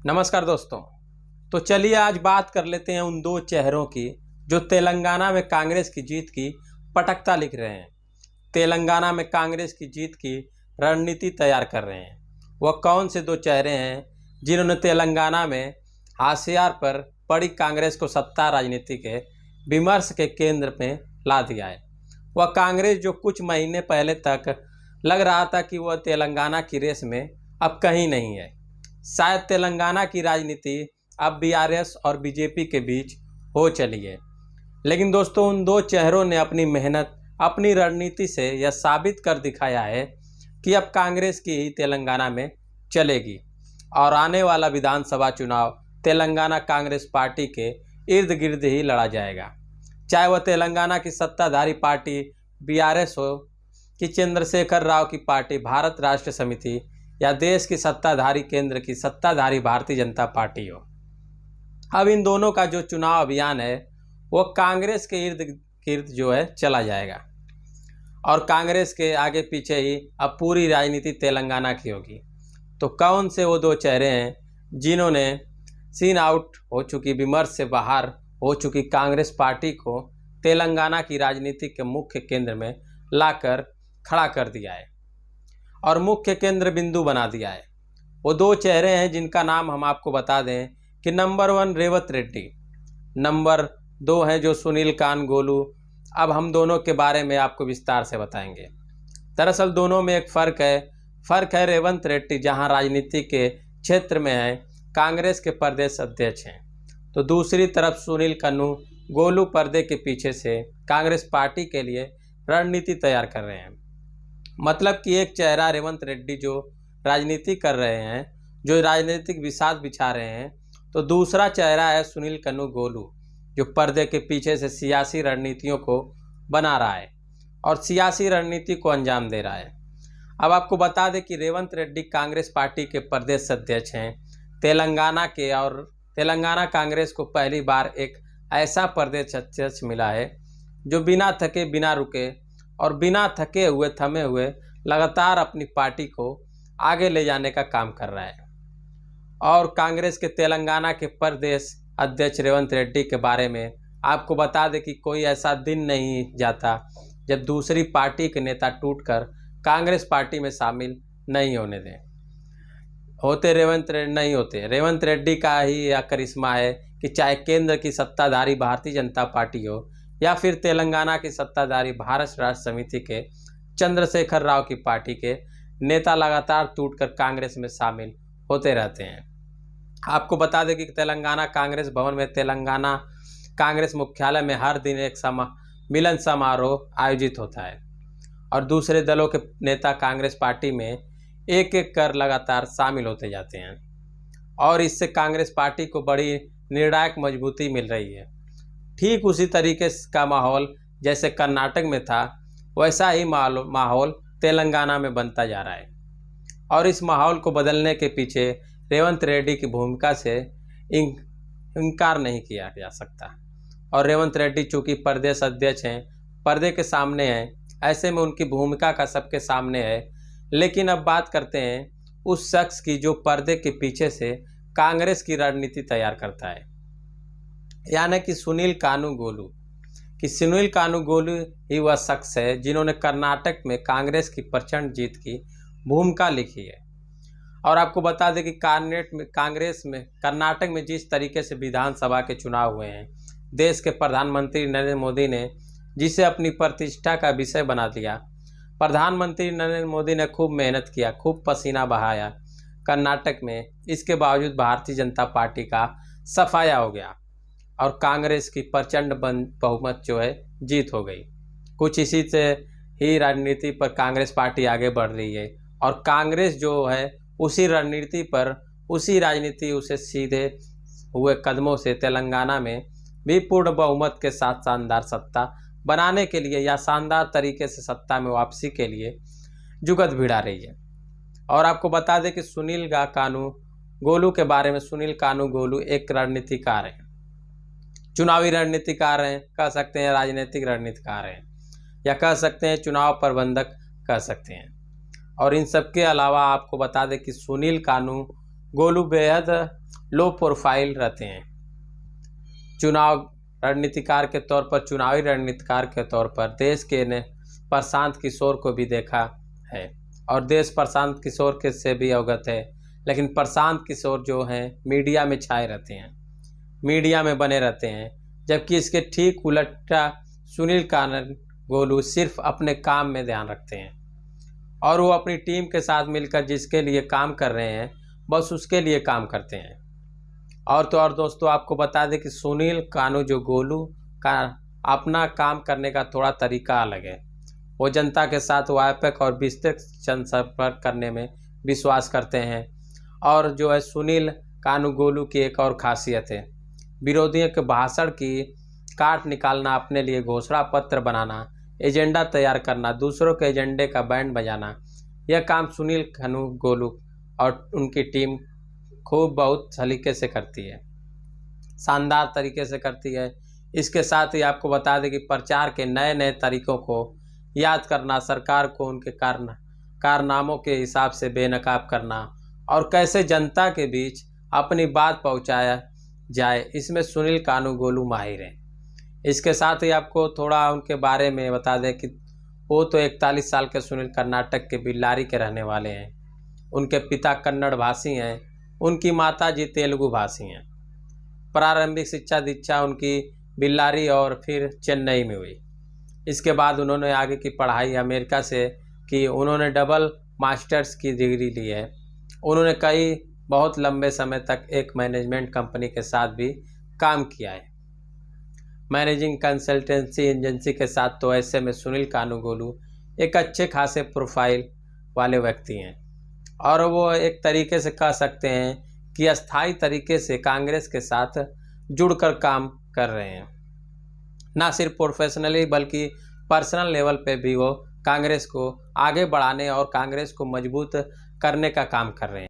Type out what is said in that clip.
नमस्कार दोस्तों। तो चलिए आज बात कर लेते हैं उन दो चेहरों की जो तेलंगाना में कांग्रेस की जीत की पटकथा लिख रहे हैं, तेलंगाना में कांग्रेस की जीत की रणनीति तैयार कर रहे हैं। वह कौन से दो चेहरे हैं जिन्होंने तेलंगाना में हाशियार पर पड़ी कांग्रेस को सत्ता राजनीति के विमर्श के केंद्र में ला दिया है। वह कांग्रेस जो कुछ महीने पहले तक लग रहा था कि वह तेलंगाना की रेस में अब कहीं नहीं है। शायद तेलंगाना की राजनीति अब बीआरएस और बीजेपी के बीच हो चली है। लेकिन दोस्तों, उन दो चेहरों ने अपनी मेहनत, अपनी रणनीति से यह साबित कर दिखाया है कि अब कांग्रेस की ही तेलंगाना में चलेगी और आने वाला विधानसभा चुनाव तेलंगाना कांग्रेस पार्टी के इर्द गिर्द ही लड़ा जाएगा। चाहे वह तेलंगाना की सत्ताधारी पार्टी बीआरएस हो कि चंद्रशेखर राव की पार्टी भारत राष्ट्र समिति या देश की सत्ताधारी केंद्र की सत्ताधारी भारतीय जनता पार्टी हो। अब इन दोनों का जो चुनाव अभियान है वो कांग्रेस के इर्द गिर्द जो है चला जाएगा और कांग्रेस के आगे पीछे ही अब पूरी राजनीति तेलंगाना की होगी। तो कौन से वो दो चेहरे हैं जिन्होंने सीन आउट हो चुकी, विमर्श से बाहर हो चुकी कांग्रेस पार्टी को तेलंगाना की राजनीति के मुख्य केंद्र में लाकर खड़ा कर दिया है और मुख्य केंद्र बिंदु बना दिया है। वो दो चेहरे हैं जिनका नाम हम आपको बता दें कि नंबर 1 रेवंत रेड्डी, नंबर 2 है जो सुनील कानगोलू। अब हम दोनों के बारे में आपको विस्तार से बताएंगे। दरअसल दोनों में एक फ़र्क है रेवंत रेड्डी जहां राजनीति के क्षेत्र में है, कांग्रेस के प्रदेश अध्यक्ष हैं, तो दूसरी तरफ सुनील कानूगोलू पर्दे के पीछे से कांग्रेस पार्टी के लिए रणनीति तैयार कर रहे हैं। मतलब कि एक चेहरा रेवंत रेड्डी जो राजनीति कर रहे हैं, जो राजनीतिक विषाद बिछा रहे हैं, तो दूसरा चेहरा है सुनील कानूगोलू जो पर्दे के पीछे से सियासी रणनीतियों को बना रहा है और सियासी रणनीति को अंजाम दे रहा है। अब आपको बता दें कि रेवंत रेड्डी कांग्रेस पार्टी के प्रदेश अध्यक्ष हैं तेलंगाना के, और तेलंगाना कांग्रेस को पहली बार एक ऐसा प्रदेश अध्यक्ष मिला है जो बिना थके, बिना रुके और बिना थके हुए, थमे हुए लगातार अपनी पार्टी को आगे ले जाने का काम कर रहा है। और कांग्रेस के तेलंगाना के प्रदेश अध्यक्ष रेवंत रेड्डी के बारे में आपको बता दें कि कोई ऐसा दिन नहीं जाता जब दूसरी पार्टी के नेता टूटकर कांग्रेस पार्टी में शामिल नहीं होने दें। रेवंत रेड्डी का ही यह करिश्मा है कि चाहे केंद्र की सत्ताधारी भारतीय जनता पार्टी हो या फिर तेलंगाना की सत्ताधारी भारत राष्ट्र समिति के चंद्रशेखर राव की पार्टी के नेता लगातार टूटकर कांग्रेस में शामिल होते रहते हैं। आपको बता दें कि तेलंगाना कांग्रेस भवन में, तेलंगाना कांग्रेस मुख्यालय में हर दिन एक मिलन समारोह आयोजित होता है और दूसरे दलों के नेता कांग्रेस पार्टी में एक एक कर लगातार शामिल होते जाते हैं और इससे कांग्रेस पार्टी को बड़ी निर्णायक मजबूती मिल रही है। ठीक उसी तरीके का माहौल जैसे कर्नाटक में था, वैसा ही माहौल तेलंगाना में बनता जा रहा है और इस माहौल को बदलने के पीछे रेवंत रेड्डी की भूमिका से इनकार नहीं किया जा सकता। और रेवंत रेड्डी चूँकि प्रदेश अध्यक्ष हैं, पर्दे के सामने हैं, ऐसे में उनकी भूमिका का सबके सामने है। लेकिन अब बात करते हैं उस शख्स की जो पर्दे के पीछे से कांग्रेस की रणनीति तैयार करता है, यानी कि सुनील कानूगोलू ही वह शख्स है जिन्होंने कर्नाटक में कांग्रेस की प्रचंड जीत की भूमिका लिखी है। और आपको बता दें कि कर्नाटक में जिस तरीके से विधानसभा के चुनाव हुए हैं, देश के प्रधानमंत्री नरेंद्र मोदी ने जिसे अपनी प्रतिष्ठा का विषय बना दिया, प्रधानमंत्री नरेंद्र मोदी ने खूब मेहनत किया, खूब पसीना बहाया कर्नाटक में। इसके बावजूद भारतीय जनता पार्टी का सफाया हो गया और कांग्रेस की प्रचंड बहुमत जो है जीत हो गई। कुछ इसी से ही राजनीति पर कांग्रेस पार्टी आगे बढ़ रही है और कांग्रेस जो है उसी राजनीति उसे सीधे हुए कदमों से तेलंगाना में भी पूर्ण बहुमत के साथ शानदार सत्ता बनाने के लिए या शानदार तरीके से सत्ता में वापसी के लिए जुगत भिड़ा रही है। और आपको बता दें कि सुनील कानूगोलू के बारे में, सुनील कानूगोलू एक रणनीतिकार हैं, चुनावी रणनीतिकार हैं, कह सकते हैं राजनीतिक रणनीतिकार हैं, या कह सकते हैं चुनाव प्रबंधक कह सकते हैं। और इन सब के अलावा आपको बता दें कि सुनील गोलू बेहद लो प्रोफाइल रहते हैं। चुनावी रणनीतिकार के तौर पर देश के ने प्रशांत किशोर को भी देखा है और देश प्रशांत किशोर के से भी अवगत है, लेकिन प्रशांत किशोर जो हैं मीडिया में छाए रहते हैं, मीडिया में बने रहते हैं, जबकि इसके ठीक उलटा सुनील कानूनगोलू सिर्फ अपने काम में ध्यान रखते हैं और वो अपनी टीम के साथ मिलकर जिसके लिए काम कर रहे हैं बस उसके लिए काम करते हैं। और तो और दोस्तों, आपको बता दें कि सुनील कानूनगोलू का अपना काम करने का थोड़ा तरीका अलग है। वो जनता के साथ व्यापक और विस्तृत जनसंपर्क करने में विश्वास करते हैं। और जो है सुनील कानूनगोलू की एक और खासियत है, विरोधियों के भाषण की काट निकालना, अपने लिए घोषणा पत्र बनाना, एजेंडा तैयार करना, दूसरों के एजेंडे का बैंड बजाना, यह काम सुनील कानूनगोलू और उनकी टीम खूब बहुत सलीके से करती है, शानदार तरीके से करती है। इसके साथ ही आपको बता दें कि प्रचार के नए नए तरीकों को याद करना, सरकार को उनके कारनामों के हिसाब से बेनकाब करना और कैसे जनता के बीच अपनी बात पहुंचाया जाए, इसमें सुनील कानूनगोलू माहिर हैं। इसके साथ ही आपको थोड़ा उनके बारे में बता दें कि वो तो 41 साल के सुनील कर्नाटक के बेल्लारी के रहने वाले हैं। उनके पिता कन्नड़ भाषी हैं, उनकी माता जी तेलुगु भाषी हैं। प्रारंभिक शिक्षा दीक्षा उनकी बेल्लारी और फिर चेन्नई में हुई। इसके बाद उन्होंने आगे की पढ़ाई अमेरिका से की। उन्होंने डबल मास्टर्स की डिग्री ली है। उन्होंने कई बहुत लंबे समय तक एक मैनेजमेंट कंपनी के साथ भी काम किया है, मैनेजिंग कंसल्टेंसी एजेंसी के साथ। तो ऐसे में सुनील कानूनगोलू एक अच्छे खासे प्रोफाइल वाले व्यक्ति हैं और वो एक तरीके से कह सकते हैं कि अस्थायी तरीके से कांग्रेस के साथ जुड़कर काम कर रहे हैं। ना सिर्फ प्रोफेशनली बल्कि पर्सनल लेवल पे भी वो कांग्रेस को आगे बढ़ाने और कांग्रेस को मजबूत करने का काम कर रहे हैं।